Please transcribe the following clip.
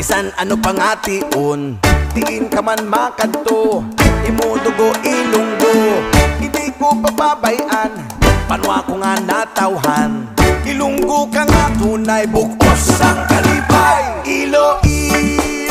Bisan ano pangation, diin ka man makadto, imudugo ilunggo, hindi ko papabayan, panwa ko nga natawhan. Ilunggo ka nga tunay, bukos ang kalipay. Iloilo